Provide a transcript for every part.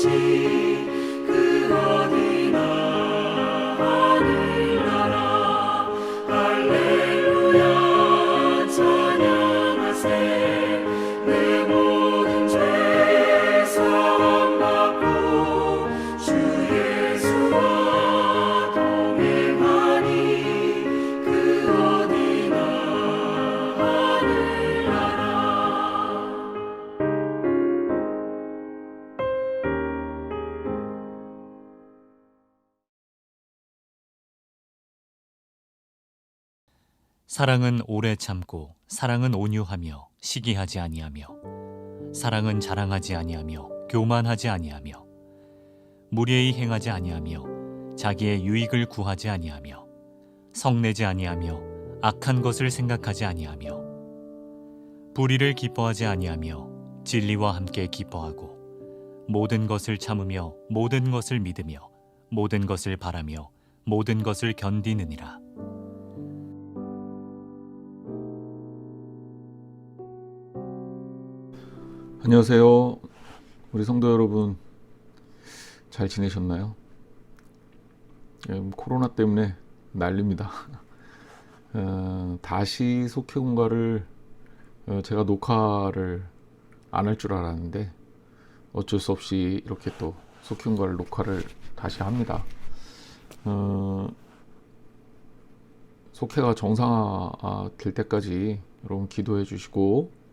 그 어디나 하늘나라 할렐루야 찬양하세 내 모든 죄 사함받고 주 예수와 동행하니 그 어디나 하늘나라. 사랑은 오래 참고 사랑은 온유하며 시기하지 아니하며 사랑은 자랑하지 아니하며 교만하지 아니하며 무례히 행하지 아니하며 자기의 유익을 구하지 아니하며 성내지 아니하며 악한 것을 생각하지 아니하며 불의를 기뻐하지 아니하며 진리와 함께 기뻐하고 모든 것을 참으며 모든 것을 믿으며 모든 것을 바라며 모든 것을 견디느니라. 안녕하세요. 우리 성도 여러분 잘 지내셨나요? 코로나 때문에 난립니다. 다시 속회공가를 제가 녹화를 안 할 줄 알았는데 어쩔 수 없이 이렇게 또 속회공가를 녹화를 다시 합니다. 속회가 정상화 될 때까지 여러분 기도해 주시고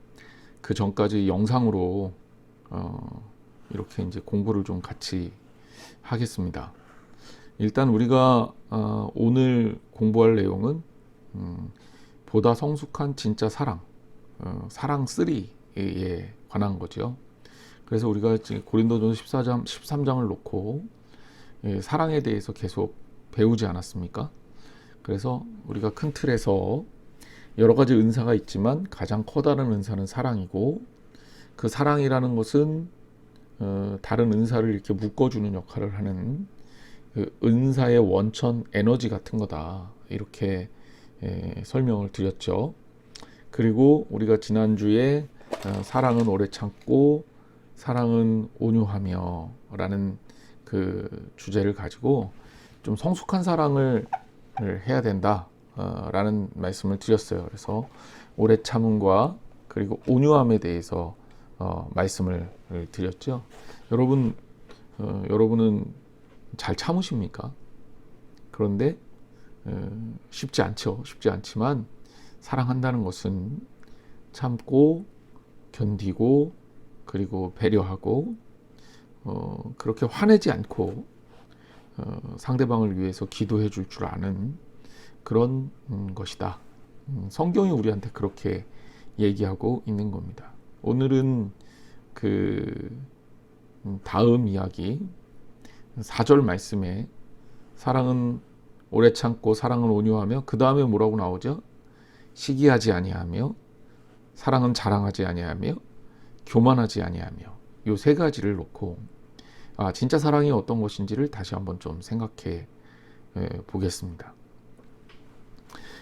그 전까지 영상으로 이렇게 이제 공부를 좀 같이 하겠습니다. 일단 우리가 오늘 공부할 내용은 보다 성숙한 진짜 사랑, 사랑 3에 관한 거죠. 그래서 우리가 지금 고린도전서 13장을 놓고 사랑에 대해서 계속 배우지 않았습니까? 그래서 우리가 큰 틀에서 여러 가지 은사가 있지만 가장 커다란 은사는 사랑이고, 그 사랑이라는 것은 다른 은사를 이렇게 묶어주는 역할을 하는 그 은사의 원천 에너지 같은 거다, 이렇게 설명을 드렸죠. 그리고 우리가 지난주에 사랑은 오래 참고 사랑은 온유하며 라는 그 주제를 가지고 좀 성숙한 사랑을 해야 된다 라는 말씀을 드렸어요. 그래서 오래 참음과 그리고 온유함에 대해서 말씀을 드렸죠. 여러분은 잘 참으십니까? 그런데 쉽지 않죠. 쉽지 않지만 사랑한다는 것은 참고 견디고 그리고 배려하고 그렇게 화내지 않고 상대방을 위해서 기도해 줄 줄 아는 그런 것이다. 성경이 우리한테 그렇게 얘기하고 있는 겁니다. 오늘은 그 다음 이야기 4절 말씀에 사랑은 오래 참고 사랑은 온유하며, 그 다음에 뭐라고 나오죠? 시기하지 아니하며 사랑은 자랑하지 아니하며 교만하지 아니하며, 요 세 가지를 놓고 진짜 사랑이 어떤 것인지를 다시 한번 좀 생각해 보겠습니다.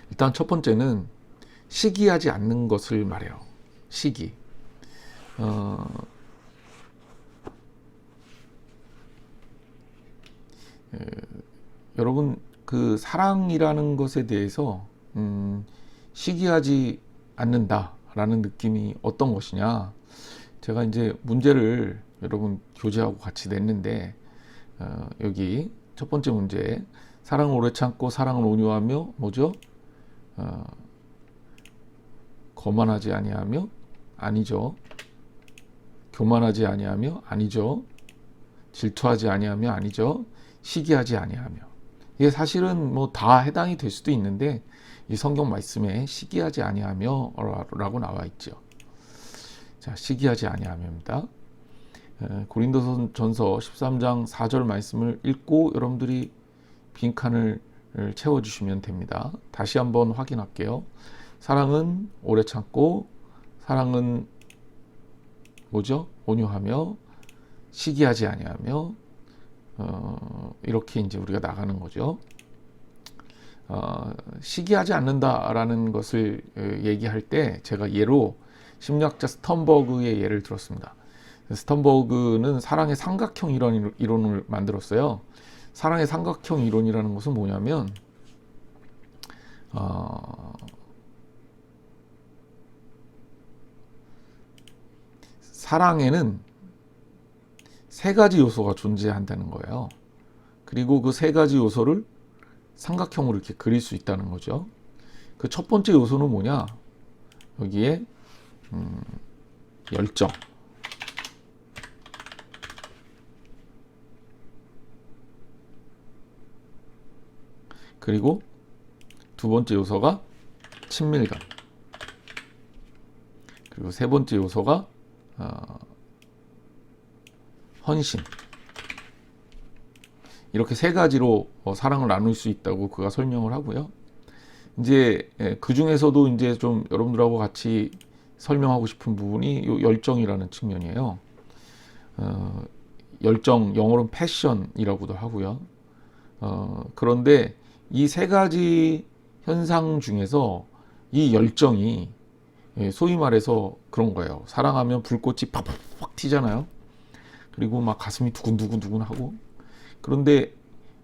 일단 첫 번째는 시기하지 않는 것을 말해요. 시기. 여러분, 그 사랑이라는 것에 대해서 시기하지 않는다라는 느낌이 어떤 것이냐. 제가 이제 문제를 여러분 교재하고 같이 냈는데 여기 첫 번째 문제, 사랑을 오래 참고 사랑을 온유하며 뭐죠? 거만하지 아니하며? 아니죠. 교만하지 아니하며? 아니죠. 질투하지 아니하며? 아니죠. 시기하지 아니하며. 이게 사실은 뭐 다 해당이 될 수도 있는데 이 성경 말씀에 시기하지 아니하며 라고 나와 있죠. 자, 시기하지 아니하며입니다. 고린도전서 13장 4절 말씀을 읽고 여러분들이 빈칸을 채워주시면 됩니다. 다시 한번 확인할게요. 사랑은 오래 참고 사랑은 뭐죠? 온유하며 시기하지 아니하며, 이렇게 이제 우리가 나가는 거죠. 시기하지 않는다라는 것을 얘기할 때 제가 예로 심리학자 스턴버그의 예를 들었습니다. 스턴버그는 사랑의 삼각형 이론을 만들었어요. 사랑의 삼각형 이론이라는 것은 뭐냐면 사랑에는 세 가지 요소가 존재한다는 거예요. 그리고 그 세 가지 요소를 삼각형으로 이렇게 그릴 수 있다는 거죠. 그 첫 번째 요소는 뭐냐? 여기에 열정. 그리고 두 번째 요소가 친밀감. 그리고 세 번째 요소가 헌신. 이렇게 세 가지로 사랑을 나눌 수 있다고 그가 설명을 하고요. 이제 그 중에서도 이제 좀 여러분들하고 같이 설명하고 싶은 부분이 요 열정이라는 측면이에요. 열정, 영어로는 패션이라고도 하고요. 그런데 이 세 가지 현상 중에서 이 열정이 소위 말해서 그런 거예요. 사랑하면 불꽃이 팍팍팍 튀잖아요. 그리고 막 가슴이 두근두근 하고. 그런데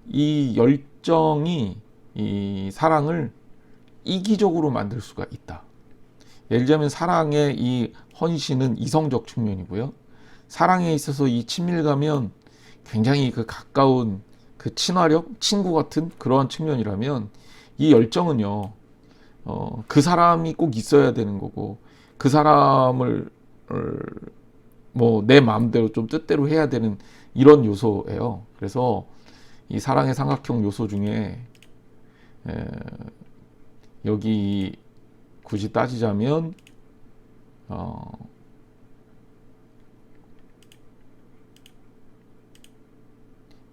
이 열정이 이 사랑을 이기적으로 만들 수가 있다. 예를 들자면 사랑의 이 헌신은 이성적 측면이고요. 사랑에 있어서 이 친밀감은 굉장히 그 가까운 그 친화력, 친구 같은 그러한 측면이라면 이 열정은요, 그 사람이 꼭 있어야 되는 거고 그 사람을 뭐 내 마음대로 좀 뜻대로 해야 되는 이런 요소예요. 그래서 이 사랑의 삼각형 요소 중에 여기 굳이 따지자면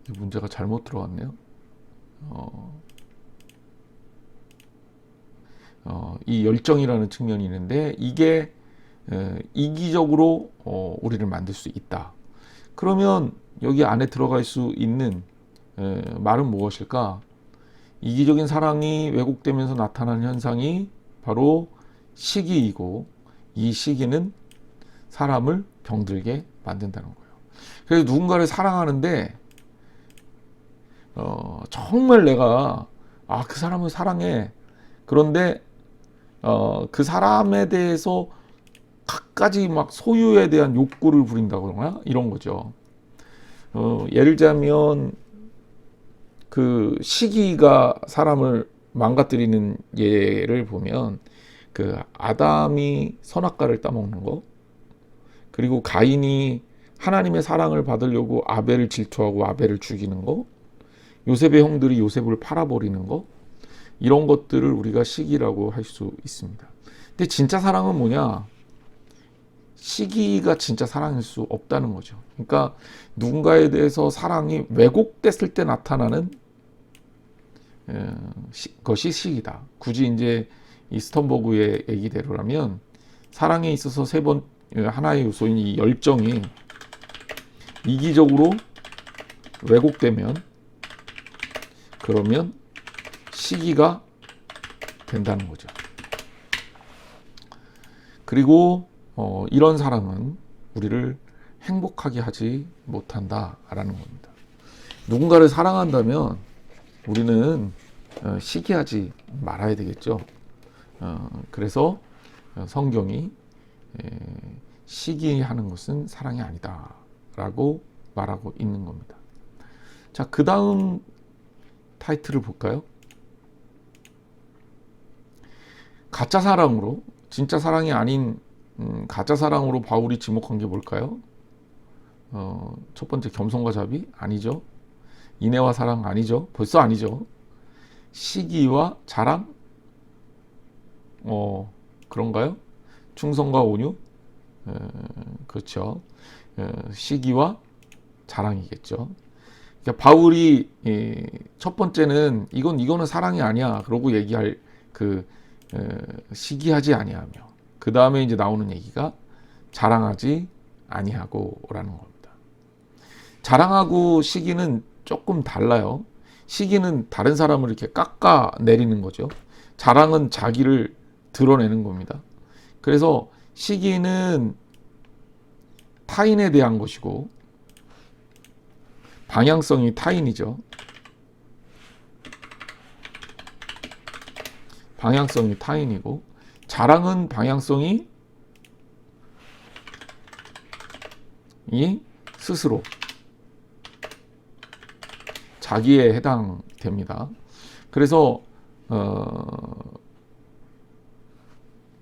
이 문제가 잘못 들어왔네요. 이 열정이라는 측면이 있는데 이게 이기적으로 우리를 만들 수 있다. 그러면 여기 안에 들어갈 수 있는 말은 무엇일까? 이기적인 사랑이 왜곡되면서 나타나는 현상이 바로 시기이고 이 시기는 사람을 병들게 만든다는 거예요. 그래서 누군가를 사랑하는데 정말 내가 그 사람을 사랑해. 그런데 그 사람에 대해서 갖가지 막 소유에 대한 욕구를 부린다거나 이런 거죠. 예를 들자면 그 시기가 사람을 망가뜨리는 예를 보면 그 아담이 선악과를 따먹는 거, 그리고 가인이 하나님의 사랑을 받으려고 아벨을 질투하고 아벨을 죽이는 거, 요셉의 형들이 요셉을 팔아버리는 거, 이런 것들을 우리가 시기라고 할 수 있습니다. 근데 진짜 사랑은 뭐냐? 시기가 진짜 사랑일 수 없다는 거죠. 그러니까 누군가에 대해서 사랑이 왜곡됐을 때 나타나는 것이 시기다. 굳이 이제 이 스턴버그의 얘기대로라면 사랑에 있어서 하나의 요소인 이 열정이 이기적으로 왜곡되면 그러면 시기가 된다는 거죠. 그리고 이런 사랑은 우리를 행복하게 하지 못한다라는 겁니다. 누군가를 사랑한다면 우리는 시기하지 말아야 되겠죠. 그래서 성경이 시기하는 것은 사랑이 아니다라고 말하고 있는 겁니다. 자, 그 다음 타이틀을 볼까요? 가짜 사랑으로, 진짜 사랑이 아닌 가짜 사랑으로 바울이 지목한 게 뭘까요? 첫 번째 겸손과 자비? 아니죠. 인애와 사랑? 아니죠. 벌써 아니죠. 시기와 자랑? 그런가요? 충성과 온유? 그렇죠. 시기와 자랑이겠죠. 그러니까 바울이 첫 번째는 이거는 사랑이 아니야. 그러고 얘기할 시기하지 아니하며, 그 다음에 이제 나오는 얘기가 자랑하지 아니하고라는 겁니다. 자랑하고 시기는 조금 달라요. 시기는 다른 사람을 이렇게 깎아 내리는 거죠. 자랑은 자기를 드러내는 겁니다. 그래서 시기는 타인에 대한 것이고, 방향성이 타인이죠. 방향성이 타인이고, 자랑은 방향성이 이 스스로 자기에 해당됩니다. 그래서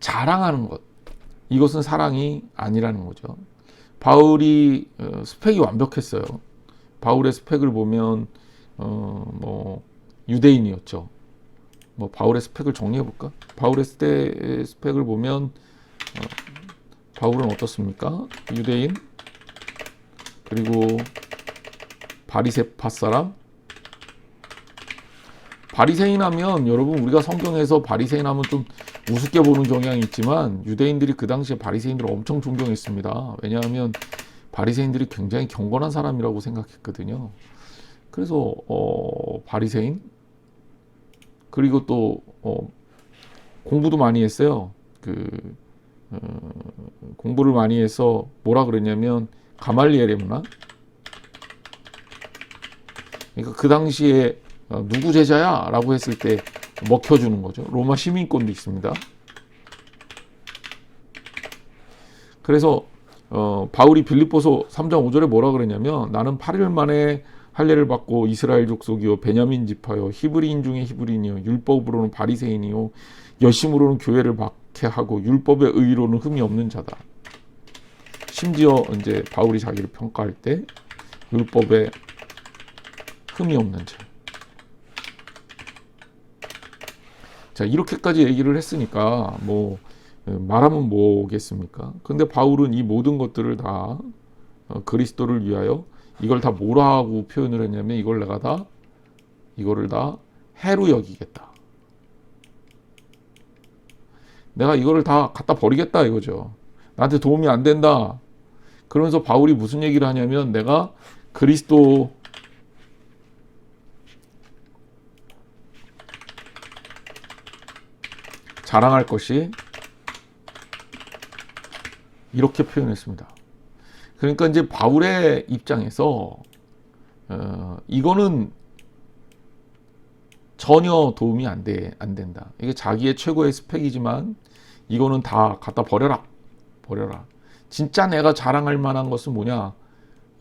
자랑하는 것, 이것은 사랑이 아니라는 거죠. 바울이 스펙이 완벽했어요. 바울의 스펙을 보면 뭐 유대인이었죠. 뭐 바울의 스펙을 정리해 볼까? 바울의 스펙을 보면 바울은 어떻습니까? 유대인, 그리고 바리새파 사람. 바리새인 하면, 여러분, 우리가 성경에서 바리새인 하면 좀 우습게 보는 경향이 있지만 유대인들이 그 당시에 바리새인들을 엄청 존경했습니다. 왜냐하면 바리새인들이 굉장히 경건한 사람이라고 생각했거든요. 그래서 바리새인, 그리고 또 공부도 많이 했어요. 공부를 많이 해서 뭐라 그랬냐면 가말리엘의 문화. 그러니까 그 당시에 누구 제자야? 라고 했을 때 먹혀주는 거죠. 로마 시민권도 있습니다. 그래서 바울이 빌립보서 3장 5절에 뭐라 그랬냐면, 나는 8일 만에 할례를 받고 이스라엘 족속이요 베냐민 지파요 히브리인 중에 히브리인이요 율법으로는 바리새인이요 여심으로는 교회를 박해하고 율법의 의로는 흠이 없는 자다. 심지어 이제 바울이 자기를 평가할 때 율법에 흠이 없는 자. 자, 이렇게까지 얘기를 했으니까 뭐 말하면 뭐겠습니까? 근데 바울은 이 모든 것들을 다 그리스도를 위하여, 이걸 다 뭐라고 표현을 했냐면, 이거를 다 해로 여기겠다. 내가 이거를 다 갖다 버리겠다 이거죠. 나한테 도움이 안 된다. 그러면서 바울이 무슨 얘기를 하냐면, 내가 그리스도 자랑할 것이, 이렇게 표현했습니다. 그러니까 이제 바울의 입장에서 이거는 전혀 도움이 안 된다. 이게 자기의 최고의 스펙이지만 이거는 다 갖다 버려라. 진짜 내가 자랑할 만한 것은 뭐냐?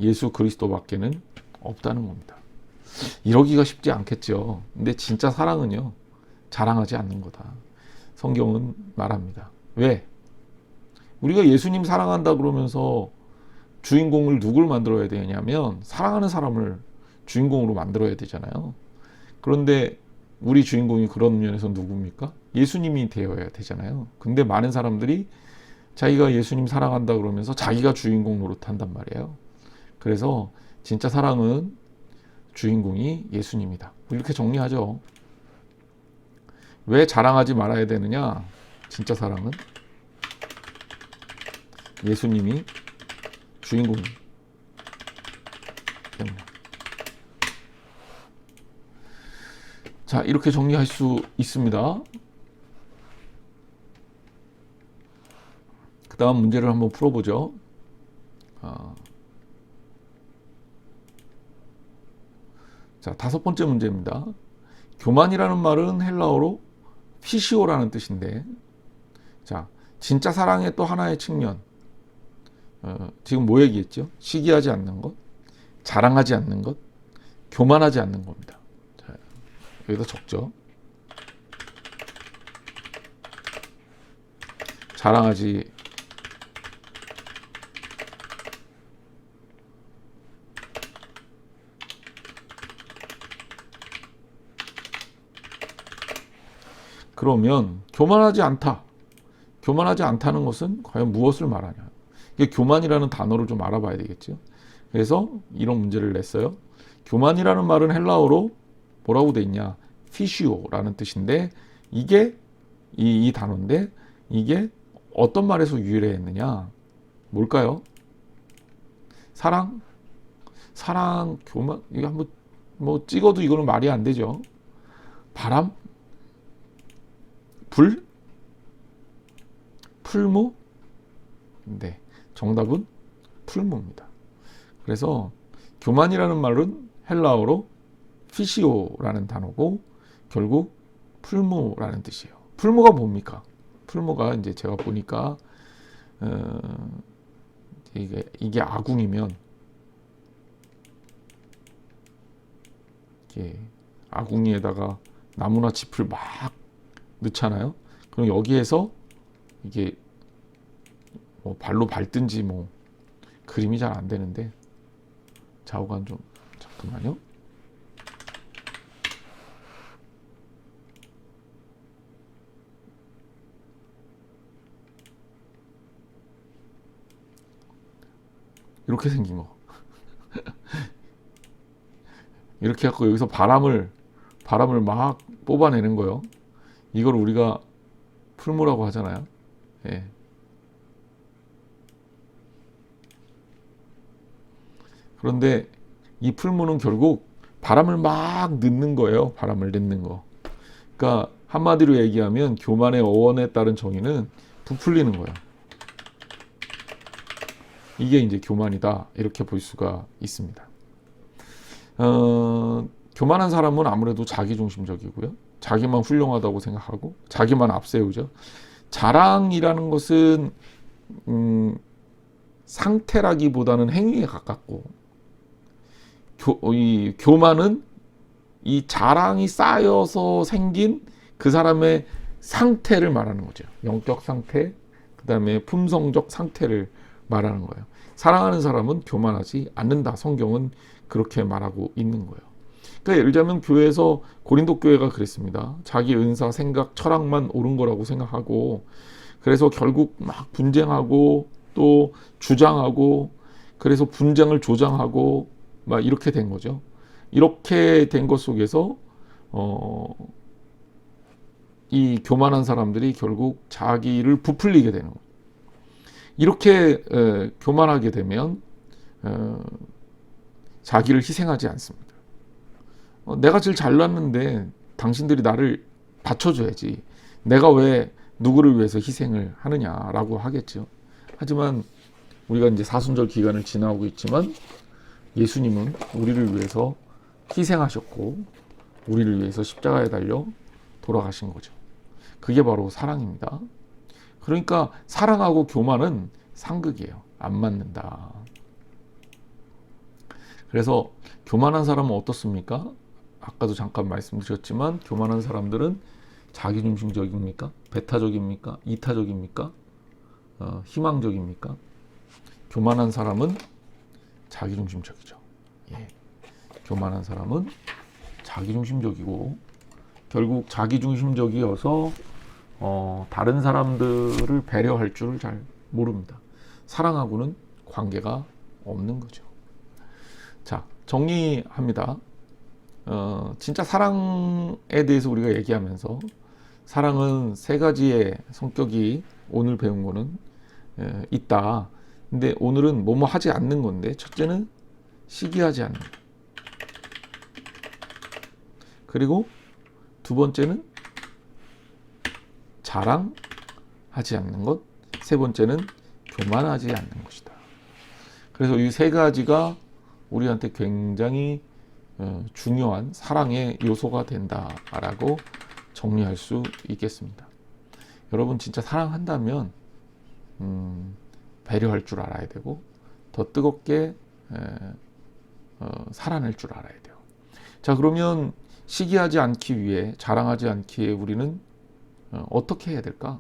예수 그리스도밖에는 없다는 겁니다. 이러기가 쉽지 않겠죠. 근데 진짜 사랑은요, 자랑하지 않는 거다. 성경은 말합니다. 왜? 우리가 예수님 사랑한다 그러면서 주인공을 누굴 만들어야 되냐면, 사랑하는 사람을 주인공으로 만들어야 되잖아요. 그런데 우리 주인공이 그런 면에서 누굽니까? 예수님이 되어야 되잖아요. 근데 많은 사람들이 자기가 예수님 사랑한다 그러면서 자기가 주인공 노릇한단 말이에요. 그래서 진짜 사랑은 주인공이 예수님이다. 이렇게 정리하죠. 왜 자랑하지 말아야 되느냐? 진짜 사랑은 예수님이 주인공이기 때문에. 자, 이렇게 정리할 수 있습니다. 그 다음 문제를 한번 풀어보죠. 자, 5번째 문제입니다. 교만이라는 말은 헬라어로 피시오라는 뜻인데, 자, 진짜 사랑의 또 하나의 측면, 지금 뭐 얘기했죠? 시기하지 않는 것, 자랑하지 않는 것, 교만하지 않는 겁니다. 자, 여기다 적죠. 자랑하지 그러면 교만하지 않다. 교만하지 않다는 것은 과연 무엇을 말하냐? 이게 교만이라는 단어를 좀 알아봐야 되겠죠. 그래서 이런 문제를 냈어요. 교만이라는 말은 헬라어로 뭐라고 돼 있냐? 피시오라는 뜻인데, 이게 이 단어인데, 이게 어떤 말에서 유래했느냐? 뭘까요? 사랑, 교만. 이거 한번 뭐 찍어도 이거는 말이 안 되죠. 바람, 풀무. 네, 정답은 풀무입니다. 그래서 교만이라는 말은 헬라어로 피시오라는 단어고 결국 풀무라는 뜻이에요. 풀무가 뭡니까? 풀무가 이제 제가 보니까 이게 아궁이면 이렇게 아궁이에다가 나무나 짚을 막 넣잖아요. 그럼 여기에서 이게 뭐 발로 밟든지 뭐 그림이 잘 안 되는데 좌우간 좀 잠깐만요. 이렇게 생긴 거. 이렇게 갖고 여기서 바람을 막 뽑아내는 거예요. 이걸 우리가 풀무라고 하잖아요. 예. 그런데 이 풀무는 결국 바람을 막 넣는 거예요. 바람을 넣는 거. 그러니까 한마디로 얘기하면 교만의 어원에 따른 정의는 부풀리는 거예요. 이게 이제 교만이다. 이렇게 볼 수가 있습니다. 교만한 사람은 아무래도 자기중심적이고요. 자기만 훌륭하다고 생각하고 자기만 앞세우죠. 자랑이라는 것은 상태라기보다는 행위에 가깝고 이 교만은 이 자랑이 쌓여서 생긴 그 사람의 상태를 말하는 거죠. 영적 상태, 그 다음에 품성적 상태를 말하는 거예요. 사랑하는 사람은 교만하지 않는다. 성경은 그렇게 말하고 있는 거예요. 그러니까 예를 들자면 교회에서 고린도 교회가 그랬습니다. 자기 은사, 생각, 철학만 옳은 거라고 생각하고 그래서 결국 막 분쟁하고 또 주장하고 그래서 분쟁을 조장하고 막 이렇게 된 거죠. 이렇게 된 것 속에서 이 교만한 사람들이 결국 자기를 부풀리게 되는 거예요. 이렇게 교만하게 되면 자기를 희생하지 않습니다. 내가 제일 잘났는데 당신들이 나를 받쳐줘야지. 내가 왜 누구를 위해서 희생을 하느냐라고 하겠죠. 하지만 우리가 이제 사순절 기간을 지나고 있지만 예수님은 우리를 위해서 희생하셨고 우리를 위해서 십자가에 달려 돌아가신 거죠. 그게 바로 사랑입니다. 그러니까 사랑하고 교만은 상극이에요. 안 맞는다. 그래서 교만한 사람은 어떻습니까? 아까도 잠깐 말씀드렸지만 교만한 사람들은 자기중심적입니까? 배타적입니까? 이타적입니까? 희망적입니까? 교만한 사람은 자기중심적이죠. 예. 교만한 사람은 자기중심적이고 결국 자기중심적이어서 다른 사람들을 배려할 줄 잘 모릅니다. 사랑하고는 관계가 없는 거죠. 자, 정리합니다. 진짜 사랑에 대해서 우리가 얘기하면서 사랑은 세 가지의 성격이 오늘 배운 거는 있다. 근데 오늘은 뭐뭐 하지 않는 건데 첫째는 시기하지 않는 것. 그리고 두 번째는 자랑하지 않는 것. 세 번째는 교만하지 않는 것이다. 그래서 이 세 가지가 우리한테 굉장히 중요한 사랑의 요소가 된다라고 정리할 수 있겠습니다. 여러분 진짜 사랑한다면 배려할 줄 알아야 되고 더 뜨겁게 살아낼 줄 알아야 돼요. 자, 그러면 시기하지 않기 위해 자랑하지 않기 위해 우리는 어떻게 해야 될까?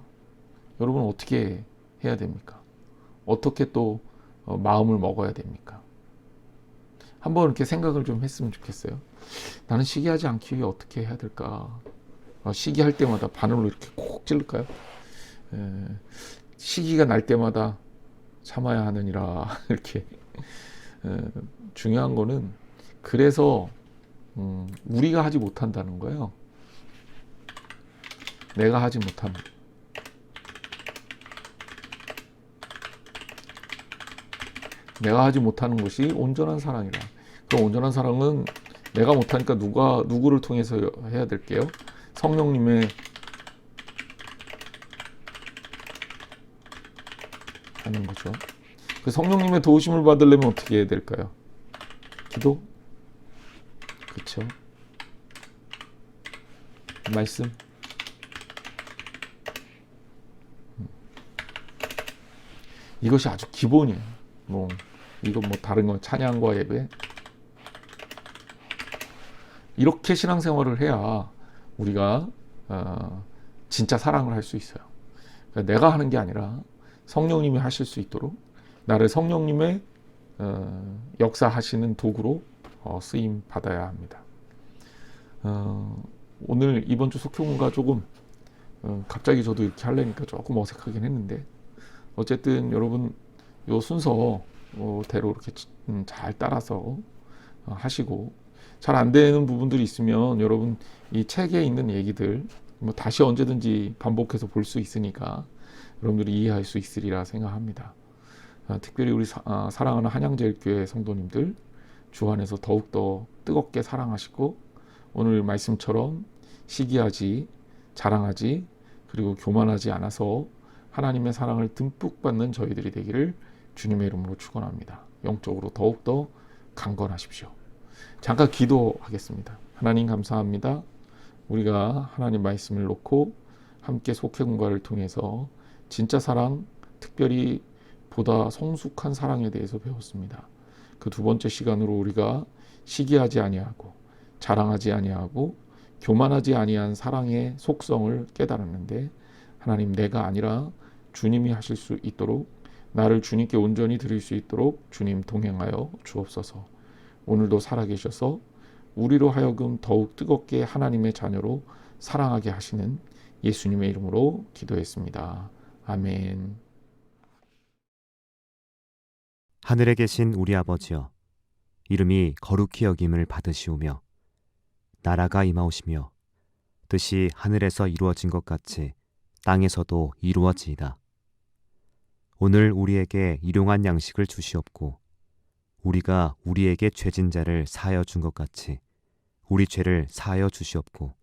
여러분 어떻게 해야 됩니까? 어떻게 또 마음을 먹어야 됩니까? 한번 이렇게 생각을 좀 했으면 좋겠어요. 나는 시기하지 않기 위해 어떻게 해야 될까? 시기할 때마다 바늘로 이렇게 콕 찌를까요? 시기가 날 때마다 참아야 하느니라 이렇게. 중요한 거는 그래서 우리가 하지 못한다는 거예요. 내가 하지 못함. 내가 하지 못하는 것이 온전한 사랑이라. 그 온전한 사랑은 내가 못하니까 누구를 통해서 해야 될게요? 성령님의 하는 거죠. 그 그 성령님의 도우심을 받으려면 어떻게 해야 될까요? 기도? 그렇죠. 말씀. 이것이 아주 기본이에요. 이건 다른 거 찬양과 예배. 이렇게 신앙생활을 해야 우리가 진짜 사랑을 할 수 있어요. 그러니까 내가 하는 게 아니라 성령님이 하실 수 있도록 나를 성령님의 역사하시는 도구로 쓰임 받아야 합니다. 오늘 이번 주 속효문과 조금 갑자기 저도 이렇게 하려니까 조금 어색하긴 했는데 어쨌든 여러분 요 순서대로 이렇게 잘 따라서 하시고 잘 안 되는 부분들이 있으면 여러분 이 책에 있는 얘기들 다시 언제든지 반복해서 볼 수 있으니까 여러분들이 이해할 수 있으리라 생각합니다. 특별히 우리 사랑하는 한양제일교회 성도님들 주 안에서 더욱더 뜨겁게 사랑하시고 오늘 말씀처럼 시기하지 자랑하지 그리고 교만하지 않아서 하나님의 사랑을 듬뿍 받는 저희들이 되기를 주님의 이름으로 축원합니다. 영적으로 더욱더 강건하십시오. 잠깐 기도하겠습니다. 하나님 감사합니다. 우리가 하나님 말씀을 놓고 함께 속회공과를 통해서 진짜 사랑, 특별히 보다 성숙한 사랑에 대해서 배웠습니다. 그 두 번째 시간으로 우리가 시기하지 아니하고 자랑하지 아니하고 교만하지 아니한 사랑의 속성을 깨달았는데 하나님 내가 아니라 주님이 하실 수 있도록 나를 주님께 온전히 드릴 수 있도록 주님 동행하여 주옵소서. 오늘도 살아계셔서 우리로 하여금 더욱 뜨겁게 하나님의 자녀로 사랑하게 하시는 예수님의 이름으로 기도했습니다. 아멘. 하늘에 계신 우리 아버지여, 이름이 거룩히 여김을 받으시오며 나라가 임하오시며 뜻이 하늘에서 이루어진 것 같이 땅에서도 이루어지이다. 오늘 우리에게 일용할 양식을 주시옵고 우리가 우리에게 죄진 자를 사하여 준 것 같이 우리 죄를 사하여 주시옵고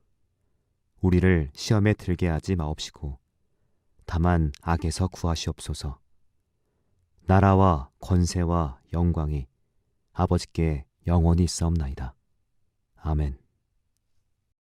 우리를 시험에 들게 하지 마옵시고 다만 악에서 구하시옵소서. 나라와 권세와 영광이 아버지께 영원히 있사옵나이다. 아멘.